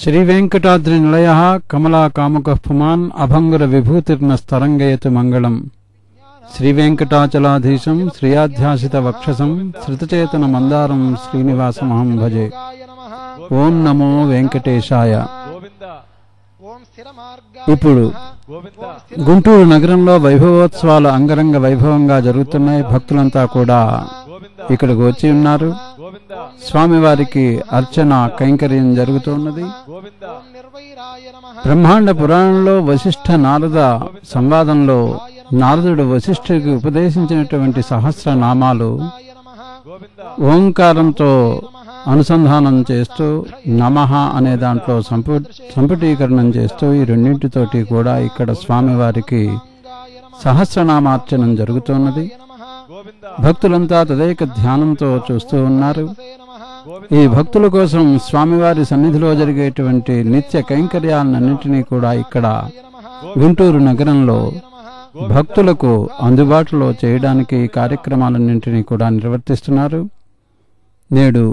శ్రీవేంకటాద్రి నిలయః కమలాకాముకః పుమాన్ అభంగుర విభూతిర్నస్తరంగయతు మంగళం. శ్రీవేంకటాచలాధీశం శ్రియాధ్యాసిత వక్షసం శృతచేతన మందారం శ్రీనివాసమహం భజే. ఓం నమో వెంకటేశాయ. ఇప్పుడు గుంటూరు నగరంలో వైభవోత్సవాలు అంగరంగ వైభవంగా జరుగుతున్నాయి. భక్తులంతా కూడా ఇక్కడికి వచ్చి ఉన్నారు. స్వామివారికి అర్చన కైంకర్యం జరుగుతున్నది. బ్రహ్మాండ పురాణంలో వశిష్ఠ నారద సంవాదంలో నారదుడు వశిష్ఠుడికి ఉపదేశించినటువంటి సహస్రనామాలు ఓంకారంతో అనుసంధానం చేస్తూ నమః అనే దాంట్లో సంపుటీకరణం చేస్తూ ఈ రెండింటితోటి కూడా ఇక్కడ స్వామివారికి సహస్రనామార్చనం జరుగుతున్నది. భక్తులంతా తదేక ధ్యానంతో చూస్తూ ఉన్నారు. ఈ భక్తుల కోసం స్వామివారి సన్నిధిలో జరిగేటువంటి నిత్య కైంకర్యాలన్నింటినీ కూడా ఇక్కడ గుంటూరు నగరంలో భక్తులకు అందుబాటులో చేయడానికి కార్యక్రమాలన్నింటినీ కూడా నిర్వర్తిస్తున్నారు. నేడు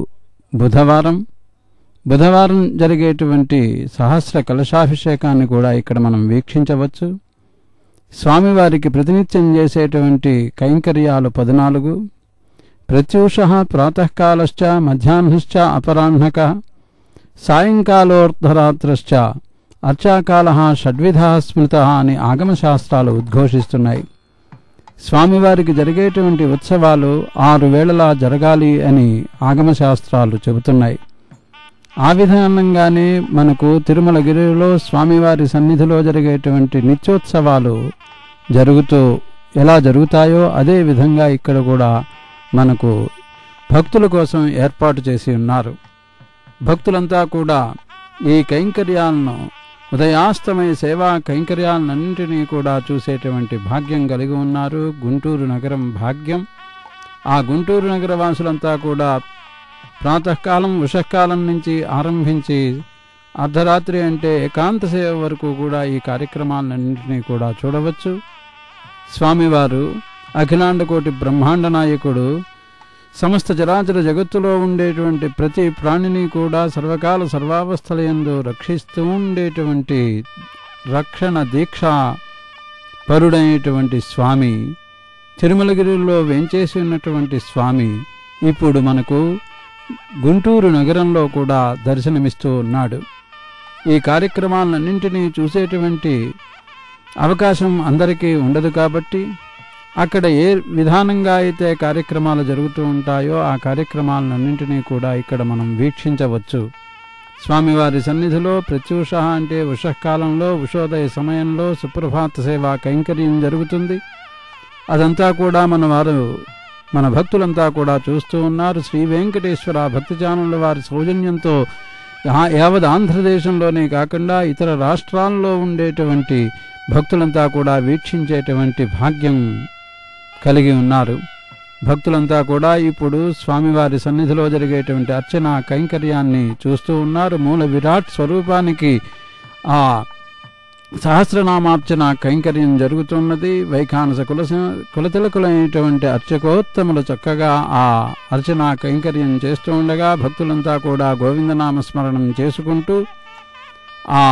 బుధవారం జరిగేటువంటి సహస్ర కలశాభిషేకాన్ని కూడా ఇక్కడ మనం వీక్షించవచ్చు. స్వామివారికి ప్రతినిత్యం చేసేటువంటి కైంకర్యాలు 14. ప్రత్యూష ప్రాతకాలశ్చ మధ్యాహ్నశ్చ అపరాహ్నక సాయంకాలోర్ధరాత్రశ్చ అర్చాకాల షడ్విధ స్మృత అని ఆగమశాస్త్రాలు ఉద్ఘోషిస్తున్నాయి. స్వామివారికి జరిగేటువంటి ఉత్సవాలు 6 వేళలా జరగాలి అని ఆగమశాస్త్రాలు చెబుతున్నాయి. ఆ విధానంగానే మనకు తిరుమలగిరిలో స్వామివారి సన్నిధిలో జరిగేటువంటి నిత్యోత్సవాలు ఎలా జరుగుతాయో అదే విధంగా ఇక్కడ కూడా మనకు భక్తుల కోసం ఏర్పాటు చేసి ఉన్నారు. భక్తులంతా కూడా ఈ కైంకర్యాలను ఉదయాస్తమయ సేవా కైంకర్యాలన్నింటినీ కూడా చూసేటువంటి భాగ్యం కలిగి ఉన్నారు. గుంటూరు నగరం భాగ్యం. ఆ గుంటూరు నగర వాసులంతా కూడా ప్రాతకాలం ఉషకాలం నుంచి ఆరంభించి అర్ధరాత్రి అంటే ఏకాంత సేవ వరకు కూడా ఈ కార్యక్రమాలన్నింటినీ కూడా చూడవచ్చు. స్వామివారు అఖిలాండకోటి బ్రహ్మాండ నాయకుడు. సమస్త చరాచర జగత్తులో ఉండేటువంటి ప్రతి ప్రాణిని కూడా సర్వకాల సర్వావస్థలయందు రక్షిస్తూ ఉండేటువంటి రక్షణ దీక్ష పరుడైనటువంటి స్వామి, తిరుమలగిరిలో వేంచేసి ఉన్నటువంటి స్వామి ఇప్పుడు మనకు గుంటూరు నగరంలో కూడా దర్శనమిస్తూ ఉన్నాడు. ఈ కార్యక్రమాలన్నింటినీ చూసేటువంటి అవకాశం అందరికీ ఉండదు కాబట్టి అక్కడ ఏ విధానంగా అయితే కార్యక్రమాలు జరుగుతూ ఉంటాయో ఆ కార్యక్రమాలన్నింటినీ కూడా ఇక్కడ మనం వీక్షించవచ్చు. స్వామివారి సన్నిధిలో ప్రత్యూష అంటే ఉషకాలంలో ఉషోదయ సమయంలో సుప్రభాత సేవా కైంకర్యం జరుగుతుంది. అదంతా కూడా మన భక్తులంతా కూడా చూస్తూ ఉన్నారు. శ్రీ వెంకటేశ్వర భక్తి ఛానళ్ల వారి సౌజన్యంతో యావత్ ఆంధ్రదేశంలోనే కాకుండా ఇతర రాష్ట్రాల్లో ఉండేటువంటి భక్తులంతా కూడా వీక్షించేటువంటి భాగ్యం కలిగి ఉన్నారు. భక్తులంతా కూడా ఇప్పుడు స్వామివారి సన్నిధిలో జరిగేటువంటి అర్చన కైంకర్యాన్ని చూస్తూ ఉన్నారు. మూల విరాట్ స్వరూపానికి ఆ సహస్రనామార్చన కైంకర్యం జరుగుతున్నది. వైఖానస కులతిలకులైనటువంటి అర్చకోత్తములు చక్కగా ఆ అర్చన కైంకర్యం చేస్తూ ఉండగా భక్తులంతా కూడా గోవిందనామస్మరణం చేసుకుంటూ ఆ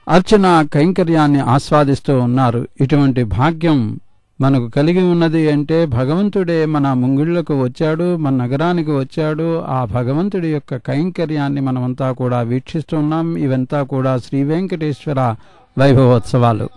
అర్చన కైంకర్యాన్ని ఆస్వాదిస్తూ ఉన్నారు. ఇటువంటి భాగ్యం మనకు కలిగి ఉన్నది అంటే భగవంతుడే మన ముంగిళ్లకు వచ్చాడు, మన నగరానికి వచ్చాడు. ఆ భగవంతుడి యొక్క కైంకర్యాన్ని మనమంతా కూడా వీక్షిస్తున్నాం. ఇవంతా కూడా శ్రీ వెంకటేశ్వర వైభవోత్సవాలు.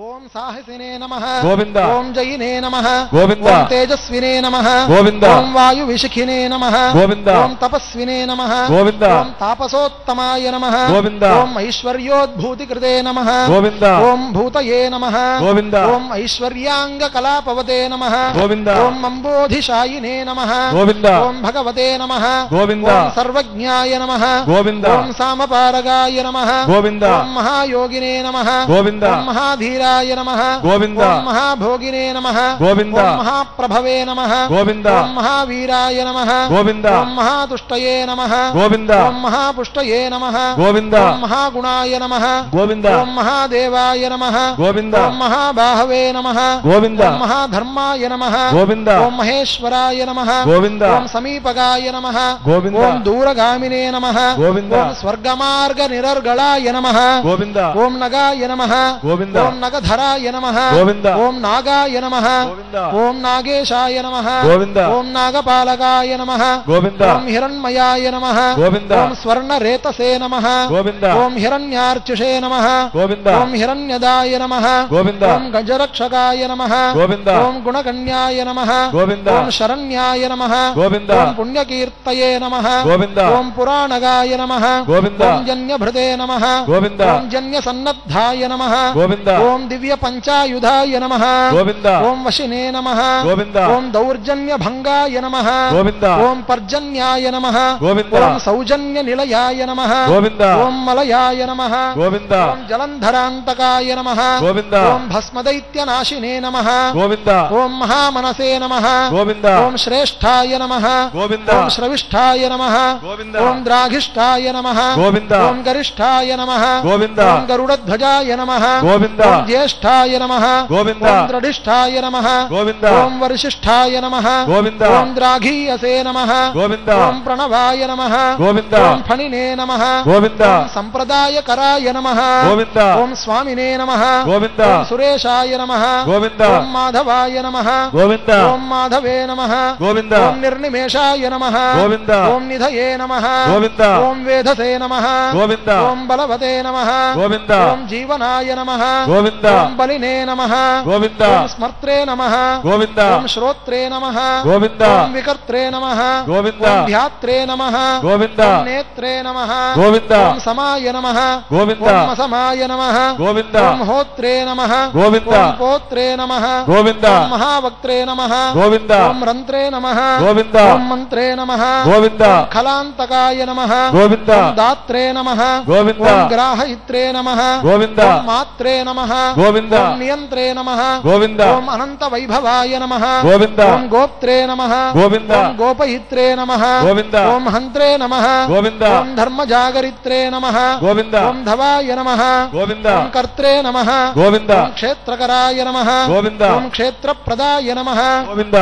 ఓం సాహసినే నమః గోవింద. ఓం జయినే నమః గోవింద. ఓం తేజస్వినే నమః గోవింద. ఓం వాయు విశిఖినే నమః గోవింద. ఓం తపస్వినే నమః గోవింద. ఓం తాపసోత్తమాయ నమః గోవింద. ఓం ఐశ్వర్యోద్భూతికృతే నమః గోవింద. ఓం భూతయే నమః గోవింద. ఓం ఐశ్వర్యాంగ కళాపవతే నమః గోవింద. ఓం అంబోధిశాయినే నమః గోవింద. ఓం భగవతే నమః గోవింద. ఓం సర్వజ్ఞాయ నమః గోవింద. ఓం సామపారగాయ నమః గోవింద. ఓం మహాయోగినే నమః గోవింద. ఓం మహాధీర మహావీరాయ నమః గోవింద ఓం మహాభోగినే నమః గోవింద ఓం మహాప్రభవే నమః గోవింద ఓం మహావీరాయ నమః గోవింద ఓం మహాతుష్టయే నమః గోవింద ఓం మహాపుష్టయే నమః గోవింద ఓం మహాగుణాయ నమః గోవింద ఓం మహాదేవాయ నమః గోవింద ఓం మహాబాహవే నమః గోవింద ఓం మహాధర్మాయ నమః గోవింద ఓం మహేశ్వరాయ నమః గోవింద ఓం సమీపగాయ నమః గోవింద ఓం దూరగామినే నమః గోవింద ఓం స్వర్గమార్గ నిరర్గళాయ నమః గోవింద ఓం నగాయ నమః గోవింద ఓం నగధరాయ నమః గోవింద ఓం నాగాయ నమః గోవింద ఓం నాగేశాయ నమః గోవింద ఓం నాగపాలకాయ నమః గోవింద ఓం హిరణ్మయాయ నమః గోవింద ఓం స్వర్ణరేతసే నమః గోవింద ఓం హిరణ్యార్చుషే నమః గోవింద ఓం హిరణ్యదాయ నమః గోవింద ఓం గజరక్షకాయ నమః గోవింద ఓం గుణగణ్యాయ నమః గోవింద ఓం శరణ్యాయ నమః గోవింద ఓం పుణ్యకీర్తయే నమః గోవింద ఓం పురాణగాయ నమః గోవింద ఓం జన్యభృతే నమః గోవింద ఓం జన్యసన్నద్ధాయ నమః గోవింద ఓం దివ్య పంచాయుధాయ నమః గోవింద ఓం వశినే నమః గోవింద ఓం దౌర్జన్యభంగాయ నమః గోవింద ఓం పర్జన్యాయ నమః గోవింద ఓం సౌజన్య నిలయాయ నమః గోవింద ఓం మలయాయ నమః గోవింద ఓం జలంధరాంతకాయ నమః గోవింద ఓం భస్మదైత్యనాశినే నమః గోవింద ఓం మహామనసే నమః గోవింద ఓం శ్రేష్ఠాయ నమః గోవింద ఓం శ్రవిష్ఠాయ నమః గోవింద ఓం ద్రాఘిష్ఠాయ నమః గోవింద ఓం గరిష్ఠాయ నమః గోవింద ఓం గరుడధ్వజాయ నమః గోవింద ఓం జ్యేష్ఠాయ నమః గోవింద ఓం ద్రఢిష్ఠాయ నమః గోవింద ఓం వరిశిష్ఠాయ నమః గోవింద ఓం ద్రాఘీయసే నమః గోవింద ఓం ప్రణవాయ నమః గోవింద ఓం ఫణినే నమః గోవింద ఓం సంప్రదాయకరాయ నమః గోవింద ఓం స్వామినే నమః గోవింద ఓం సురేశాయ నమః గోవింద ఓం మాధవాయ నమః గోవింద ఓం మాధవే నమః గోవింద ఓం నిర్నిమేషాయ నమః గోవింద ఓం నిధయే నమః గోవింద ఓం వేధసే నమః గోవింద ఓం బలవతే నమః గోవింద ఓం జీవనాయ నమః గోవింద ఓం బలినే నమః గోవింద ఓం స్మర్త్రే నమః గోవింద ఓం శ్రోత్రే నమః గోవింద ఓం వికర్త్రే నమః గోవింద ఓం ధ్యాత్రే నమః గోవింద ఓం నేత్రే నమః గోవింద ఓం సమాయ నమః గోవింద ఓం అసమాయ నమః గోవింద ఓం హోత్రే నమః గోవింద ఓం పోత్రే నమః గోవింద ఓం మహావక్త్రే నమః గోవింద ఓం రంత్రే నమః గోవింద ఓం మంత్రే నమః గోవింద ఓం ఖలాంతకాయ నమః గోవింద ఓం దాత్రే నమః గోవింద ఓం గ్రాహయిత్రే నమః గోవింద ఓం మాత్రే నమః గోవింద ఓం నియంత్రే నమః గోవింద ఓం అనంత వైభవాయ నమః గోవింద ఓం గోప్త్రే నమః గోవింద ఓం గోపయిత్రే నమః గోవింద ఓం హంత్రే నమః గోవింద ఓం ధర్మజాగరిత్రే నమః గోవింద ఓం ధవాయ నమః గోవింద ఓం కర్త్రే నమః గోవింద ఓం క్షేత్రకరాయ నమః గోవింద ఓం క్షేత్రప్రదాయ నమః గోవింద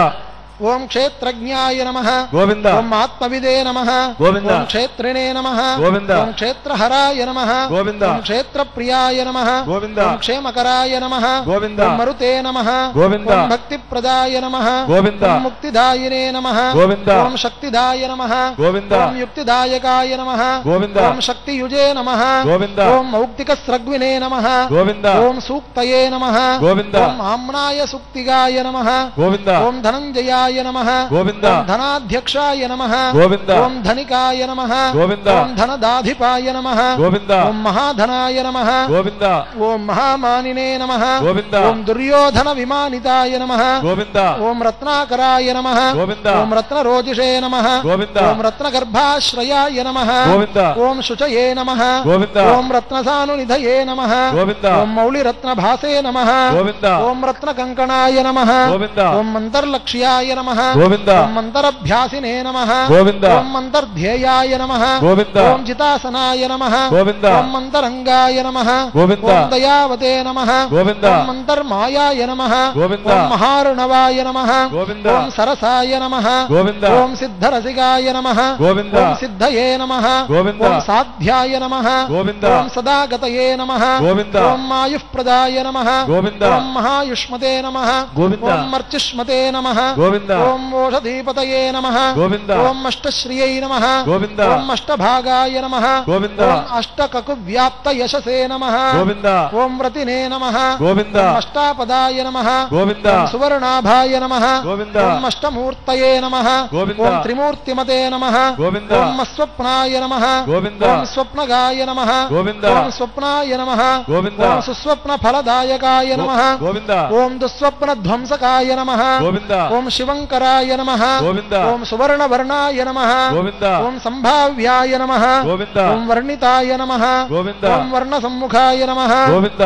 ఓం క్షేత్రజ్ఞాయ నమః గోవింద ఓం ఆత్మవిదే నమః గోవింద ఓం క్షేత్రిణే నమః గోవింద ఓం క్షేత్రహరాయ నమః గోవింద ఓం క్షేత్రప్రియాయ నమః గోవింద ఓం క్షేమకరాయ నమః గోవింద ఓం మరుతే నమః గోవింద ఓం భక్తిప్రదాయ నమః గోవింద ఓం ముక్తిదాయినే నమః గోవింద ఓం శక్తిదాయ నమః గోవింద ఓం యుక్తిదాయకాయ నమః గోవింద ఓం శక్తియుజే నమః గోవింద ఓం మౌక్తికస్రగ్వినే నమః గోవింద ఓం సూక్తయే నమః గోవింద ఓం ఆమ్నాయ సుక్తిగాయ నమః గోవింద ఓం ధనంజయాయ నమః గోవింద ఓం ధనాధ్యక్షాయ నమః గోవింద ఓం ధనికాయ నమః గోవింద ఓం ధనదాధిపాయ నమః గోవింద ఓం మహాధనాయ నమః గోవింద ఓం మహామానినే నమః గోవింద ఓం దుర్యోధన విమానితాయ నమః గోవింద ఓం రత్నాకరాయ నమః గోవింద ఓం రత్నరోజిషే నమః గోవింద ఓం రత్నగర్భాశ్రయాయ నమః గోవింద ఓం శుచయే నమః గోవింద ఓం రత్నసానునిధయే నమః గోవింద ఓం మౌళిరత్నభాసే నమః గోవింద ఓం రత్నకంకణాయ నమః గోవింద ఓం మంతర్లక్ష్యాయ నమః గోవింద ఓం మంతరభ్యాసినే నమః గోవింద ఓం మంతర్ధ్యేయాయ నమః గోవింద ఓం జితాసనాయ నమః గోవింద ఓం మంతరంగాయ నమః గోవింద ఓం దయావతే నమః గోవింద ఓం మంతర్మాయాయ నమః గోవింద ఓం మహారుణవాయ నమః గోవింద ఓం సరసాయ నమః గోవింద ఓం సిద్ధరసికాయ నమః గోవింద ఓం సిద్ధయే నమః గోవింద ఓం సాధ్యాయ నమః గోవింద ఓం సదాగతయే నమః గోవింద ఓం మాయుఃప్రదాయ నమః గోవింద ఓం మహాయుష్మతే నమః గోవింద ఓం మర్చిష్మతే నమః గోవింద ఓం ఓషధీపతయే నమః గోవింద ఓం అష్టశ్రియై నమః గోవింద ఓం అష్టభాగాయ నమః గోవింద ఓం అష్టకకువ్యాప్త యశసే నమః గోవింద ఓం వ్రతినే నమః గోవింద ఓం అష్టాపదాయ నమః గోవింద ఓం సువర్ణాభాయ నమః గోవింద ఓం అష్టమూర్తయే నమః గోవింద ఓం త్రిమూర్తిమతే నమః గోవింద ఓం అస్వప్నాయ నమః గోవింద ఓం స్వప్నగాయ నమః గోవింద ఓం స్వప్నాయ నమః గోవింద ఓం సుస్వప్న ఫలదాయకాయ నమః గోవింద ఓం దుస్వప్న ధ్వంసకాయ నమః గోవింద ఓం శివంకరాయ నమః గోవింద ఓం సువర్ణవర్ణాయ నమః గోవింద ఓం సంభావ్యాయ నమః గోవింద ఓం వర్ణితాయ నమః గోవింద ఓం వర్ణసమ్ముఖాయ నమః గోవింద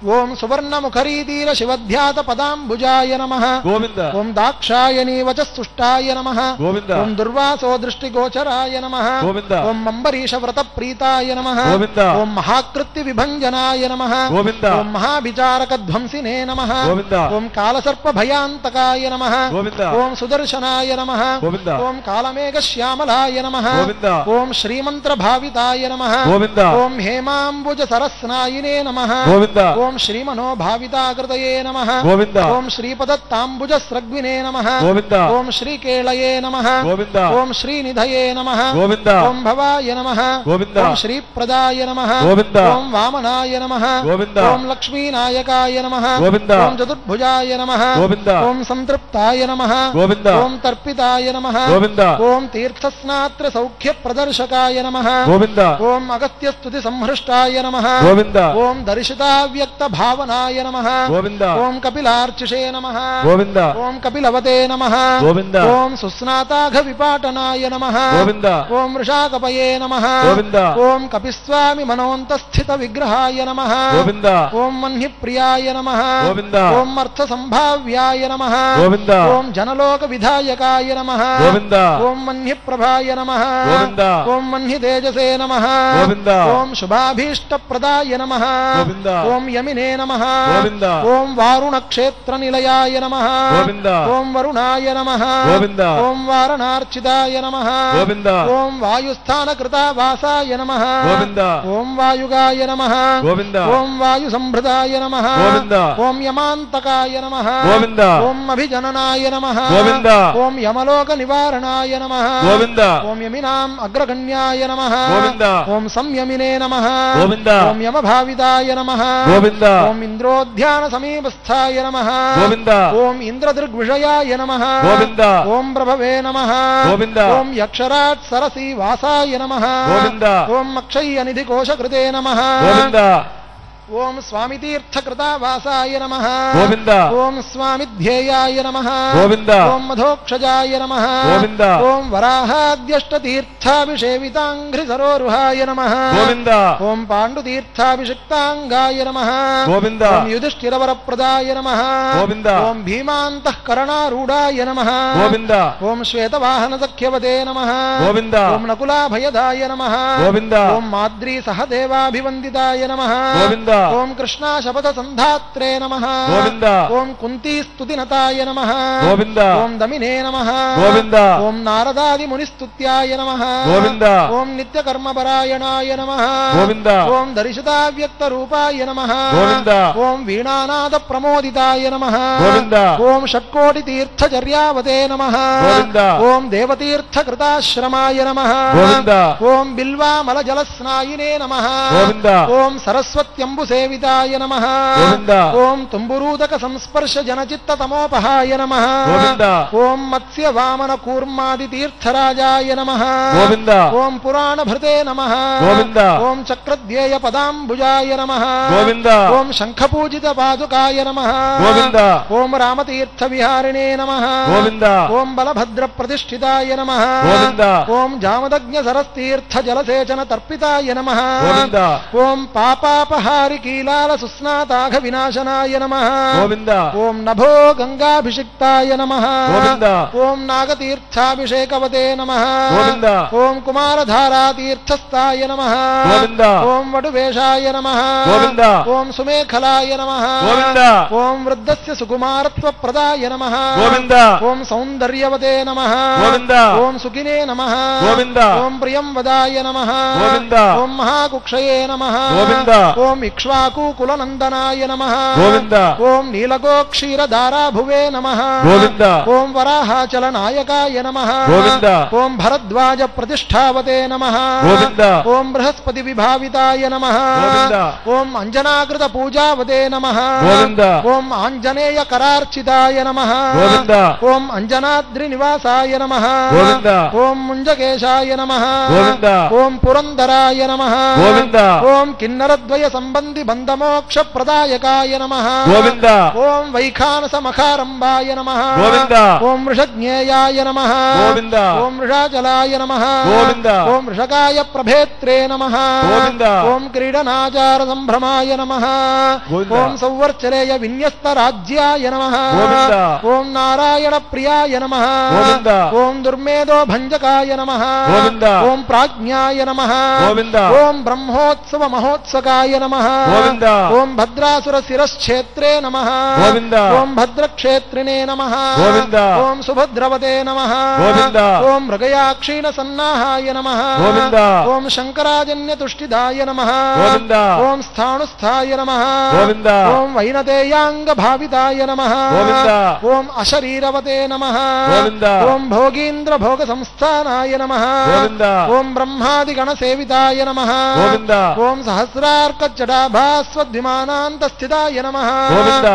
ఓం సువర్ణముఖరీతీర శివధ్యాత పదాంబుజాయ నమః గోవింద ఓం దాక్షాయణీ వచస్తుష్టాయ నమః గోవింద ఓం దుర్వాసో దృష్టిగోచరాయ నమః గోవింద ఓం అంబరీష వ్రత ప్రీతాయ నమః గోవింద ఓం మహాకృత్య విభంజనాయ నమః గోవింద ఓం మహావిచారక ధ్వంసినే నమః గోవింద ఓం కాలసర్ప భయాంతకాయ నమః గోవింద ఓం సుదర్శనాయ నమః గోవింద ఓం కాలమేఘ శ్యామలాయ నమః గోవింద ఓం శ్రీమంత్ర భావితాయ నమః గోవింద ఓం హేమాంబుజ సరస్నాయినే నమః గోవింద ఓం శ్రీమనో భావితాకృతయే నమః గోవింద ఓం శ్రీపదత్తాంబుజ స్రగ్వినే నమః గోవింద ఓం శ్రీకేళయే నమః గోవింద ఓం శ్రీనిధయే నమః గోవింద ఓం భవాయ నమః గోవింద ఓం శ్రీప్రదాయ నమః గోవింద ఓం వామనాయ నమః గోవింద ఓం లక్ష్మీనాయకాయ నమః గోవింద ఓం చతుర్భుజాయ నమః గోవింద ఓం సంతృప్తాయ నమః గోవింద ఓం తర్పితాయ నమః గోవింద ఓం తీర్థస్నాత్ర సౌఖ్య ప్రదర్శకాయ నమః గోవింద ఓం అగస్త్యస్తుతి సంహృష్టాయ నమః గోవింద ఓం దర్శితావ్యక్త భావనాయ నమః గోవింద ఓం కపిలార్చిషే నమః గోవింద ఓం కపిలవతే నమః గోవింద ఓం సుస్నాతాఘ విపాటనాయ నమః గోవింద ఓం వృషాకపయే నమః గోవింద ఓం కపిస్వామి మనోంతస్థిత విగ్రహాయ నమః గోవింద ఓం మన్హి ప్రియాయ నమః గోవింద ఓం అర్థ సంభావ్యాయ నమః గోవింద ఓం జనలోక విధాయకాయ నమః గోవింద ఓం మన్హి ప్రభాయ నమః గోవింద ఓం మన్హి తేజసే నమః గోవింద ఓం శుభాభీష్ట ప్రదాయ నమః గోవింద ఓం యమినే నమః గోవింద ఓం వారుణ క్షేత్ర నిలయాయ నమః గోవింద ఓం వరుణాయ నమః గోవింద ఓం వారణార్చితాయ నమః గోవింద ఓం వాయుస్థాన కృతావాసాయ నమః గోవింద ఓం వాయుగాయ నమః గోవింద ఓం వాయు సంభృతాయ నమః గోవింద ఓం యమాంతకాయ నమః గోవింద ఓం అభిజననాయ నమః గోవింద ఓం యమలోక నివారణాయ నమః గోవింద ఓం యమినాం అగ్రగణ్యాయ నమః గోవింద ఓం సంయమినే నమః గోవింద ఓం యమభావితాయ నమః గోవింద ఓం ఇంద్రోధ్యాన సమీపస్థాయ నమః గోవింద ఓం ఇంద్రదృగ్విషయాయ నమః గోవింద ఓం ప్రభవే నమః గోవింద ఓం యక్షరాట్ సరసి వాసాయ నమః గోవింద ఓం అక్షయ్య నిధి కోశకృతే నమః గోవింద ఓం స్వామి తీర్థకృతావాసాయ నమః గోవింద ఓం స్వామి ధ్యేయాయ నమః గోవింద ఓం మధోక్షజాయ నమః గోవింద ఓం వరాహాద్యష్టతీర్థాభిషేవితాంఘ్రి సరోరుహాయ నమః గోవింద ఓం పాండుతీర్థాభిషిక్తాంగాయ నమః గోవింద ఓం యుధిష్ఠిరవరప్రదాయ నమః గోవింద ఓం భీమాంతఃకరణారూఢాయ నమః గోవింద ఓం శ్వేతవాహన సఖ్యవతే నమః గోవింద ఓం నకులాభయదాయ నమః గోవింద ఓం మాద్రీ సహదేవాభివందితాయ నమః గోవింద ఓం కృష్ణాశపథ సంధాత్రే నమః గోవింద ఓం కుంతీస్తుతినతాయ నమః గోవింద ఓం దమినే నమః గోవింద ఓం నారదాది మునిస్తుత్యాయ నమః గోవింద ఓం నిత్యకర్మపరాయణాయ నమః గోవింద ఓం దర్శితావ్యక్త రూపాయ నమః గోవింద ఓం వీణానాద ప్రమోదితాయ నమః గోవింద ఓం షట్కోటి తీర్థచర్యావతే నమః గోవింద ఓం దేవతీర్థ కృతాశ్రమాయ నమః గోవింద ఓం బిల్వామల జలస్నాయినే నమః గోవింద ఓం సరస్వత్యంబు సేవితాయ నమః గోవింద ఓం తుంబురూదక సంస్పర్శ జనచిత్త తమోపహాయ నమః గోవింద ఓం మత్స్య వామన కూర్మాది తీర్థరాజాయ నమః గోవింద ఓం పురాణ భృతే నమః గోవింద ఓం చక్రధ్యేయ పదాంబుజాయ నమః గోవింద ఓం శంఖపూజిత పాదుకాయ నమః గోవింద ఓం రామతీర్థ విహారిణే నమః గోవింద ఓం బలభద్ర ప్రతిష్ఠితాయ నమః గోవింద ఓం జామదగ్ఞ సరస్తీర్థ జలసేచన తర్పితాయ నమః గోవింద ఓం పాపాపహారి కీలాల సుస్నాతాఘ వినాశనాయ నమః గోవింద ఓం నభో గంగాభిషిక్తాయ నమః గోవింద ఓం నాగతీర్థాభిషేకవతే నమః గోవింద ఓం కుమారధారాతీర్థస్థాయ నమః గోవింద ఓం వటువేషాయ నమః గోవింద ఓం సుమేఖలాయ నమః గోవింద ఓం వృద్ధస్య సుకుమారత్వ ప్రదాయ నమః గోవింద ఓం సౌందర్యవతే నమః గోవింద ఓం సుఖినే నమః గోవింద ఓం ప్రియం వదాయ నమః గోవింద ఓం మహాకుక్షయే నమః గోవింద ఓం ఇక్ష్వాకు కులనందనాయ నమః గోవింద ఓం నీలగోక్షీరధారాభువే నమః గోవింద ఓం వరాహాచల నాయకాయ నమః గోవింద ఓం భరద్వాజ ప్రతిష్టావతే నమః గోవింద ఓం బృహస్పతి విభావితాయ నమః గోవింద ఓం అంజనాకృత పూజావతే నమః గోవింద ఓం ఆంజనేయ కరార్చితాయ నమః గోవింద ఓం అంజనాద్రి నివాసాయ నమః గోవింద ఓం ముంజకేశాయ నమః గోవింద ఓం పురందరాయ నమః గోవింద ఓం కిన్నరద్వయ సంబంధ నంది బంధమోక్ష ప్రదాయకాయ నమః గోవింద ఓం వైఖానస మఖారంబాయ నమః గోవింద ఓం వృషజ్ఞేయాయ నమః గోవింద ఓం వృషాచలాయ నమః గోవింద ఓం వృషకాయ ప్రభేత్రే నమః గోవింద ఓం క్రీడనాచార సంభ్రమాయ నమః గోవింద ఓం సౌవర్చలేయ విన్యస్త రాజ్యాయ నమః గోవింద ఓం నారాయణ ప్రియాయ నమః గోవింద ఓం దుర్మేధో భంజకాయ నమః గోవింద ఓం ప్రాజ్ఞాయ నమః గోవింద ఓం బ్రహ్మోత్సవ మహోత్సకాయ నమః గోవింద ఓం భద్రాసుర శిరశ్చేత్రే నమః గోవింద ఓం భద్రక్షేత్రినే నమః గోవింద ఓం సుభద్రవతే నమః గోవింద ఓం మృగయాక్షీణ సన్నాహాయ నమః గోవింద ఓం శంకరాజన్య తుష్టిదాయ నమః గోవింద ఓం స్థాణుస్థాయ నమః గోవింద ఓం వైనతేయాంగ భావితాయ నమః గోవింద ఓం అశరీరవతే నమః గోవింద ఓం భోగీంద్ర భోగ సంస్థానాయ నమః గోవింద ఓం బ్రహ్మాది గణ సేవితాయ నమః గోవింద ఓం సహస్రార్క జటాభాస్వద్విమానాంత స్థితాయ నమః గోవింద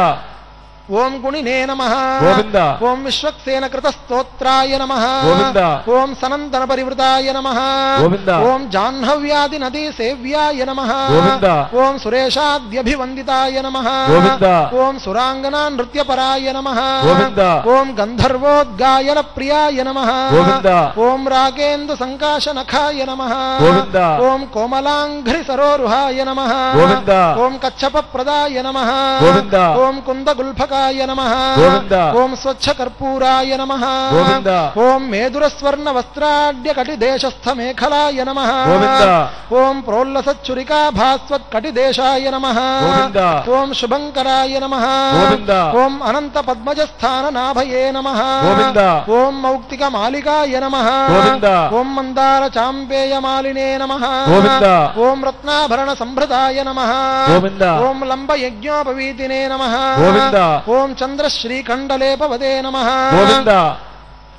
ఓం గుణినే నమః గోవింద ఓం విశ్వక్సేన కృత స్తోత్రాయ నమః గోవింద ఓం సనంతన పరివృతాయ నమః గోవింద ఓం జాహ్నవ్యాది నదీ సేవ్యాయ నమః గోవింద ఓం సురేషాద్యభివందితాయ నమః గోవింద ఓం సురాంగనా నృత్యపరాయ నమః గోవింద ఓం గంధర్వోద్గాయన ప్రియాయ నమః గోవింద ఓం రాగేందు సంకాశనఖాయ నమః గోవింద ఓం కోమలాంఘ్రి సరోరుహాయ నమః గోవింద ఓం కచ్చప ప్రదాయ నమః గోవింద ఓం కుందగుల్ఫకాయ నమః గోవింద ఓం స్వచ్ఛ కర్పూరాయ నమః గోవింద ఓం మేధురస్వర్ణ వస్త్రాడ్య కటి దేశస్థ మేఖలాయ నమః గోవింద ఓం ప్రోల్లసచ్చురికా భాస్వత్ కటి దేశాయ నమః గోవింద ఓం శుభంకరాయ నమః గోవింద ఓం అనంత పద్మజస్థాన నాభయే నమః గోవింద ఓం మౌక్తిక మాలికాయ నమః గోవింద ఓం మందార చాంపేయ మాలినే నమః గోవింద ఓం రత్నాభరణ సంభృతాయ నమః గోవింద ఓం లంబ యజ్ఞోపవీతినే నమః గోవింద ఓం చంద్ర శ్రీకండలేపవదే నమః గోవింద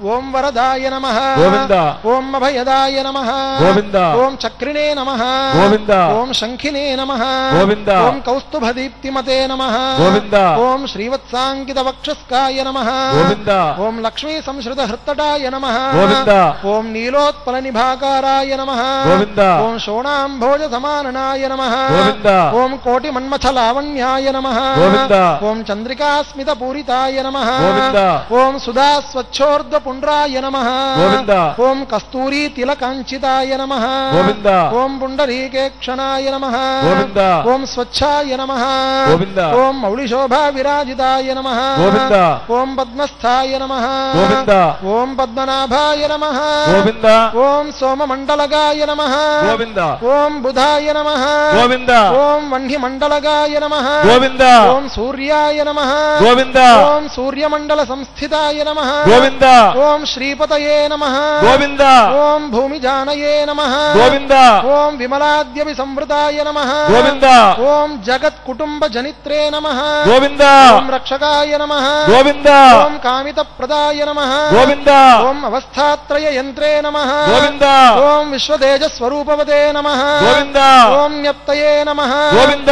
ఓం వరదాయ నమః గోవింద ఓం అభయదాయ నమః గోవింద ఓం చక్రిణే నమః గోవింద ఓం శంఖినే నమః గోవింద ఓం కౌస్తుభదీప్తిమతే నమః గోవింద ఓం శ్రీవత్సాంకిత వక్షస్కాయ నమః గోవింద ఓం లక్ష్మీ సంశ్రుత హృత్తటాయ నమః గోవింద ఓం నీలోత్పల నిభాకారాయ నమః గోవింద ఓం శోణాంభోజ సమాననాయ నమః గోవింద ఓం కోటి మన్మథ లావణ్యాయ నమః గోవింద ఓం చంద్రికాస్మిత పూరితాయ నమః గోవింద ఓం సుధా స్వచ్ఛోర్ధ్వ పుండ్రాయ నమః గోవింద ఓం కస్తూరీ తిలకాంచితాయ నమః గోవింద ఓం పుండరీకేక్షణాయ నమః గోవింద ఓం స్వచ్ఛాయ నమః గోవింద ఓం మౌళిశోభా విరాజితాయ నమః గోవింద ఓం పద్మస్థాయ నమః గోవింద ఓం పద్మనాభాయ నమః గోవింద ఓం సోమమండలగాయ నమః గోవింద ఓం బుధాయ నమః గోవింద ఓం వహ్నిమండలగాయ నమః గోవింద ఓం సూర్యాయ నమః గోవింద ఓం సూర్యమండల సంస్థితాయ నమః గోవింద ఓం శ్రీపతయే నమః గోవింద ఓం భూమిజానయే నమః గోవింద ఓం విమలాద్యవి సంవృతాయ నమః గోవింద ఓం జగత్ కుటుంబ జనిత్రే నమః గోవింద ఓం రక్షకాయ నమః గోవింద ఓం కామిత ప్రదాయ నమః గోవింద ఓం అవస్థాత్రయ యంత్రే నమః గోవింద ఓం విశ్వతేజ స్వరూపవతే నమః గోవింద ఓం న్యప్తయే నమః గోవింద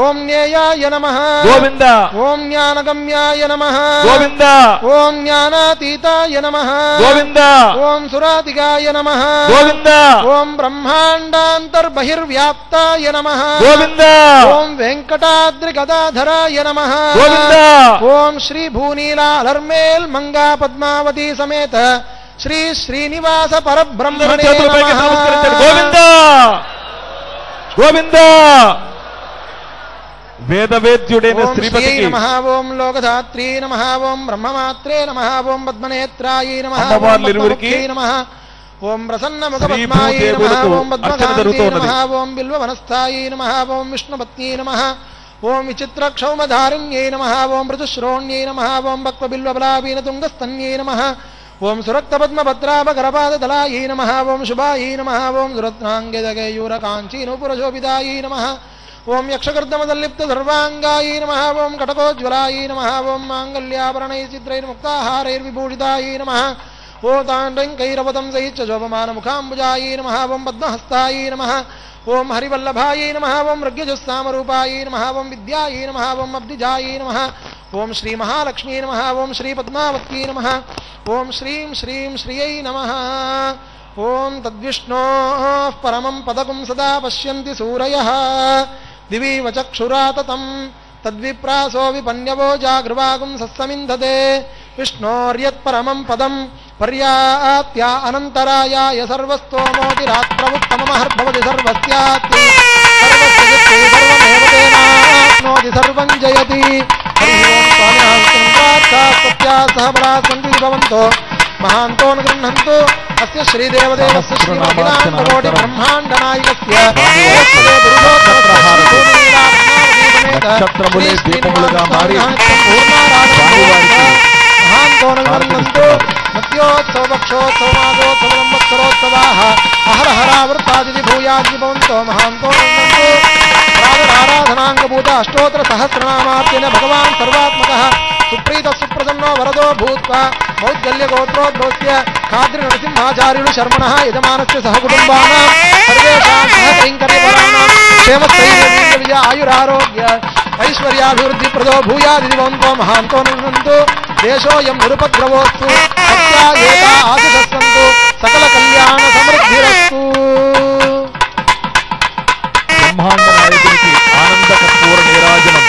ఓం న్యేయాయ నమః గోవింద ఓం జ్ఞానగమ్యాయ నమః గోవింద ఓం జ్ఞానాతీతాయ నమః గోవింద ఓం సురాతిగాయ నమః గోవింద ఓం బ్రహ్మాండాంతర్బహిర్వ్యాప్తాయ నమః గోవింద ఓం వెంకటాద్రి గదాధరాయ నమః గోవింద ఓం శ్రీ భూనీలాలర్మేల్ మంగా పద్మావతి సమేత శ్రీ శ్రీనివాస పరబ్రహ్మణే చేతులపైకి నమస్కరించండి. గోవింద గోవింద వేదవేద్యుడైన ఓం శ్రీ శ్రీపతికి నమః ఓం లోకధాత్రీ నమః ఓం బ్రహ్మమాత్రే నమః ఓం పద్మనేత్రాయీ నమః ఓం అమ్మవార్లిరువురికి పద్మముఖీ నమః ఓం ప్రసన్న ముఖ శ్రీ పద్మాయీ నమః భూదేవులకు ఓం అర్చన పద్మకాంతీ జరుగుతున్నది. నమః ఓం బిల్వ వనస్థాయీ నమః ఓం విష్ణుపత్నీ నమః ఓం విచిత్ర క్షౌమధారిణ్యై నమః ఓం మృదుశ్రోణ్యై నమః ఓం భక్వ బిల్వ బలాబీన తుంగస్తన్యై నమః ఓం సురక్త పద్మభద్రాభగరపాదదలాయీ నమః ఓం శుభాయీ నమః ఓం సురత్నాంగదగయూర కాంచీనూపురశోభితాయీ నమః ఓం యక్షకర్దమదల్లిప్త సర్వాంగాయీ నమః ఓం కటకోజ్వలాయీ నమః ఓం మాంగళ్యాభరణై చిత్రైర్ముక్తాహారైర్విభూషితాయీ నమః ఓం తాండ్రైకైరవతం సైచ్చ శోభమానముఖాంబుజాయీ నమః ఓం పద్మహస్తాయీ నమః ఓం హరివల్లభాయీ నమః ఓం మృగ్యజుస్సామరూపాయీ నమః ఓం విద్యాయీ నమః ఓం అబ్ధిజాయీ నమః ఓం శ్రీ మహాలక్ష్మీ నమః ఓం శ్రీ పద్మావత్యై నమః ఓం శ్రీం శ్రీం శ్రియై నమః ఓం తద్విష్ణోః పరమం పదకం సదా పశ్యంతి సూరయః దివీవ చక్షురాతతం తద్విప్రాసో విపన్యవో జాగృవాగుం సస్సమింధతే విష్ణోర్యత్పరమం పదం పర్యాప్త్య అనంతరాయాయ సర్వస్తోమోతిరాత్రముత్తమమహర్భవతి సర్వస్యాత్తి సర్వస్య సర్వమేవ తేనాప్నోతి సర్వం జయతి. హరి ఓం స్వామి భవంతో మహాంతో గృహంతు అస్య శ్రీదేవదేవస్య శ్రీమఖిలాంతకోటి బ్రహ్మాండ నాయకస్య నక్షత్రములే దీపములుగా మారి మహాంతోనంతు మత్యోత్సవక్షోత్సవమాదోత్సవోత్సవాః అహరహరావృతాది భూయాది భవంతో మహాంతోనంతు ఆరాధనాంగభూత అష్టోత్తర సహస్రనామార్చన భగవాన్ సర్వాత్మకః సుప్రీత సుప్రసన్నో వరదో భూత్వా మౌద్గల్య గోత్రోద్భవస్య ఖాద్రి నరసింహాచార్యులు శర్మణః యజమానస్య సహకుటుంబానాం సర్వేషాం సహకైంకర్యఫలానాం క్షేమస్థైర్య విజయ ఆయురారోగ్య ఐశ్వర్యాభివృద్ధి ప్రదో భూయాది భవంతో మహాంతో నివృంతు దేశోయం నిరుపద్రవోస్తు సత్యాయేతా ఆశిషస్సంతు సకల కళ్యాణ సమృద్ధిరస్తు. బ్రహ్మాండ నాయకునికి ఆనంద కర్పూర నీరాజనం.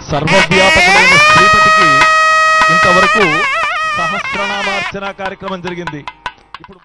సర్వవ్యాపకమైన శ్రీపతికి ఇంతవరకు సహస్రనామార్చన కార్యక్రమం జరిగింది. ఇప్పుడు